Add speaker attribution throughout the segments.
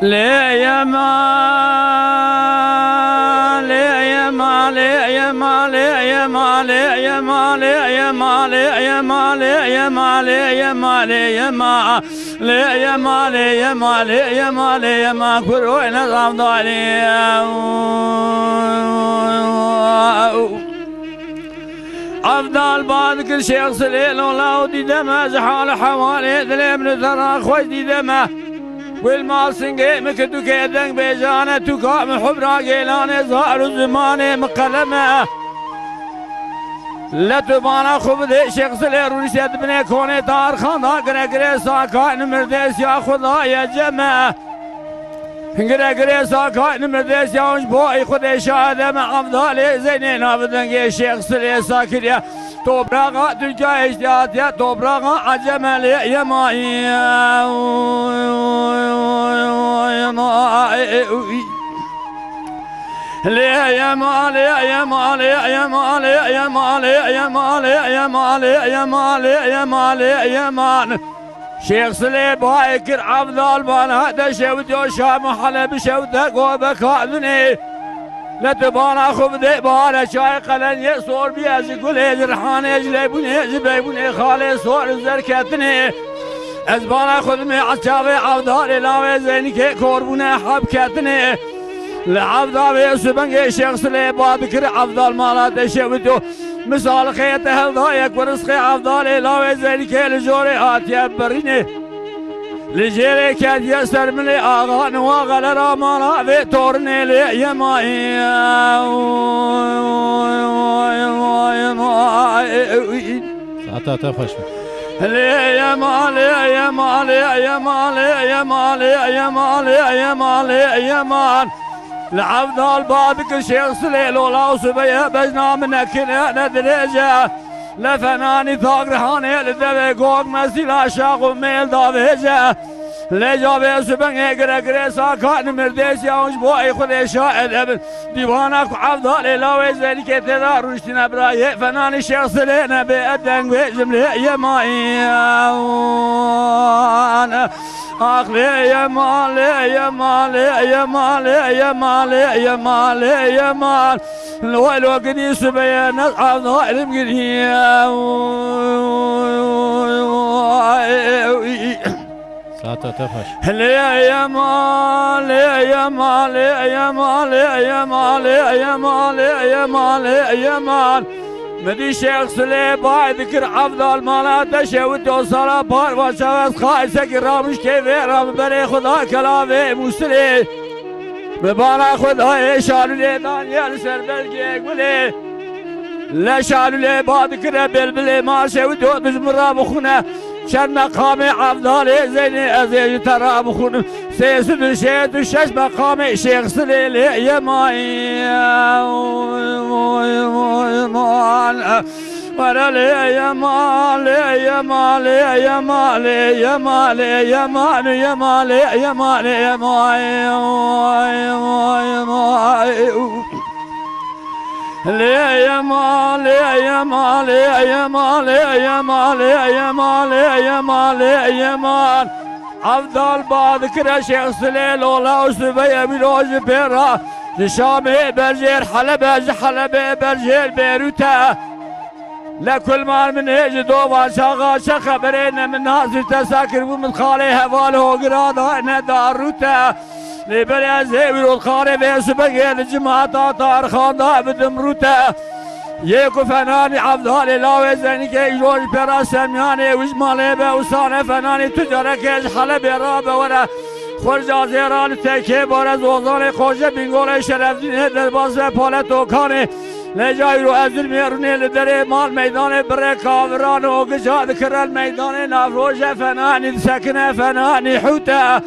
Speaker 1: لي يا ما لي يا ما لي يا ما لي يا ما لي يا ما لي يا ما لي يا ما لي يا ما لي يا ما لي يا ما لي يا ما لي يا ما لي يا ما لي يا ما كروي نظام ضالي أفضل بعد كل شيء صليل ولا ودي دمه زحال حوالي ذلي من ثرى خوش دي دمه والمال سنجي مكدو كيدن بيجانه تكا محبرا جيلانه زهر الزمانه مقلمه لا تبانا خوب دي شخص لي رونسيت بني كوني تار خاندا گره ساكا نمردس يا خدا يا جمع گره ساكا نمردس يا اونج بوي خدا شاهده مع افضل زينين ابدن شخص لي ساكر يا توبراغا تلقى اشتيات يا توبراغا عجمل يا ماي يا ماي ليه يا مالي يا مالي يا مالي يا مالي يا مالي يا مالي يا مالي يا مالي يا مان شيخ سلي بايكر افضل بان هذا شوت شام حلب شوت قوبك اذني لا تبانا خوب دي بانا شاي قلن يصور بياز قولي جرحان يجلي بني خالي صور زركتني ازبانا خذ مي عشاقي افضل لاوي زينك كوربوني حبكتني لعبد أبي سبنج شخص لي بابكر أفضل مالات شوتو مثال خيته ضايق ورزقي أفضل لا زين كل جوري آتي بريني لجيري كاد يسر من أغان وغل رامانا في تورني لي يماي
Speaker 2: ساعتها تفش
Speaker 1: لي يا مالي يا مالي يا مالي يا مالي يا مالي يا مالي يا مان لعبد البابك شيخ سليل ولا وسبيه بجنا منك ندرجه لفناني ثاق رحاني لدبي قوق مسيلا شاق وميل دافجه لجابي سبنه قرقري ساكا نمرديس يا ونج بوئي خذي شاهد ابن ديوانك عبد الاله زين كتدا رشتنا براي فناني شيخ سليل نبي ادن بجمله يا ماي أخلي يا مالي يا مالي يا مالي يا مالي يا مالي يا مال الويل وقدي سبيان أصحاب ظالم قدي
Speaker 2: ساعتها تفش
Speaker 1: لي يا مالي يا مالي يا مالي يا مالي يا مالي يا مالي يا مال مدي شيخ سلي باي ذكر افضل مالات شوت وصلا بار وشخص خايس كرامش كيف رام بري خدا كلامي مسلي ببانا خدا شالو لي دانيال سربلجي قولي لا شالو لي بعد كره بلبلي ما شوت بزمرا بخونه شن مقام افضل زيني ازي ترى بخون سيسد شيت الشش مقام شيخ سلي يا ماي ورا لي يا مالي يا مالي يا مالي يا مالي يا مالي يا مالي يا مالي يا مالي يا مالي لي يا مالي يا مالي يا مالي يا مالي يا مالي يا مالي يا مال أفضل بعد كره شيخ سليل ولا وسبيه بلوج بيرا لشامي برجير حلب برجير بيروتا لكل مال من هيج دوبا شاغا خبرين من ناس تساكر ومن خالي هواله وقراضه ندار روتا لبري زيوي والخاري في سبقي الجماعة طار خاندا بدمروتا يكو فناني عبدالي لاوي زيني كي جوج برا سمياني وجمالي بوساني فناني تجارة كيج حلبي رابا ورا خرجا زيران تيكي بارا زوزاني خوشة بینگوله شرف دين هدر بازه پالتو کاني لجای رو ازل میرونی لدره مال میدان بره کاوران و گجاد کرل میدان نافروش فنانی سکنه فنانی حوته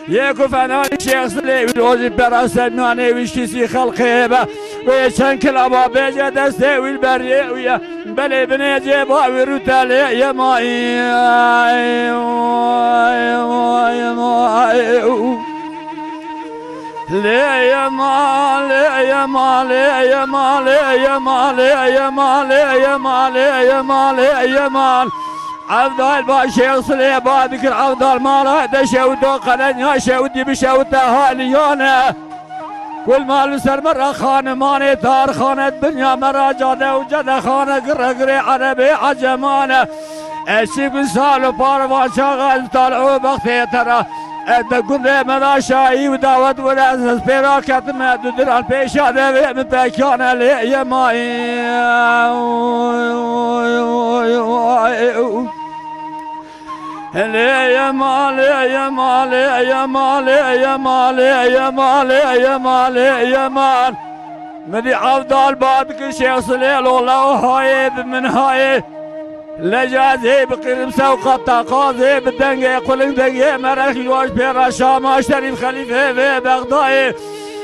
Speaker 1: یکو فنانی شیخ سلی ویروزی برا سمنانی ویشکیسی خلقه با و چند کلابا بیجه دسته ویل بریه ویا بلی بنی جیبا ویرو تلی یمایی لي يا مالي يا مالي يا مالي يا مالي يا مالي يا مالي يا مالي يا مال عبدال باشي صلي بادك العبدال ما لا دشوا دوقنا ناشا ودي بشوا تهانيانا كل ما سر مرة خانة ماني تار خانة الدنيا مرة جادة وجدة خانة قرقري عربي عجمانة الشيب سالو بارفان شغال طالعوا بختي ترى تقول ملا شاي ودعوت ولا اساس براكت ما تدر البيش هذا من بكان لي يا ماي يا مالي يا مالي يا مالي يا مالي يا مالي يا مالي يا مال مدي عبدال بعدك شيخ صليل والله هاي من هاي لجازي بقرب سوق التقاضي بالدنيا قل دنيا مرخ يوش بير الشام شريف خليفه في بغداد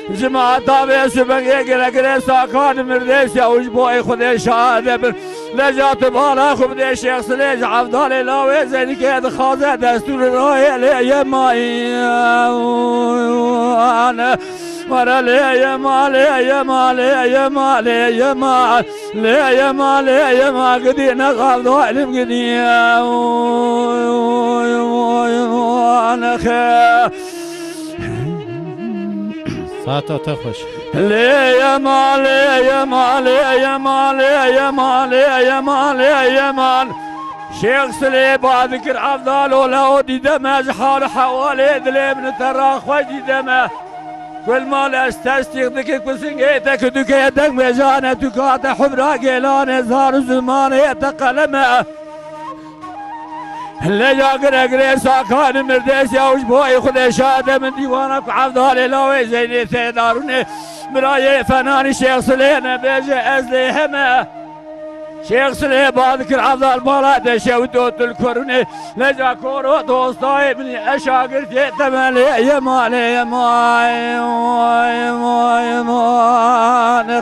Speaker 1: جماعة طابع سبنجي قرقري ساكان مرديس يا وجبوي خذي شهادة لجات بالا خبدي شيخ سليج عبدالي لاوي زين كيد خاضع دستور راي لي يا ماي انا ورا لي يا مالي يا مالي يا مالي يا مال لي يا مالي يا ما قدينا غالو علم قديا انا خير
Speaker 2: ساعتها تخش
Speaker 1: لي يا مالي يا مالي يا مالي يا مالي يا مالي يا مال شيخ سلي بذكر عبدال ولا ودي دمج حال حوالي دلي من تراخ وجي دمه كل ما لاستشتغلك كسنجيتك دكيتك مجانة دكات حبرا قيلان زار زمان يتقلمه اللي جاقر اقري ساكان مرديس يا وجبوي خذي شهادة من ديوانك عبدالي لاوي زيني ثيداروني مرايي فناني شيخ سلينا بيجي ازلي همه شيخ سلي بذكر عبدال مالا دشا ودوت الكوروني لجا كورو دوستاي مني اشاقر تمالي يا مالي يا ماي يا ماي يا ماي يا ماي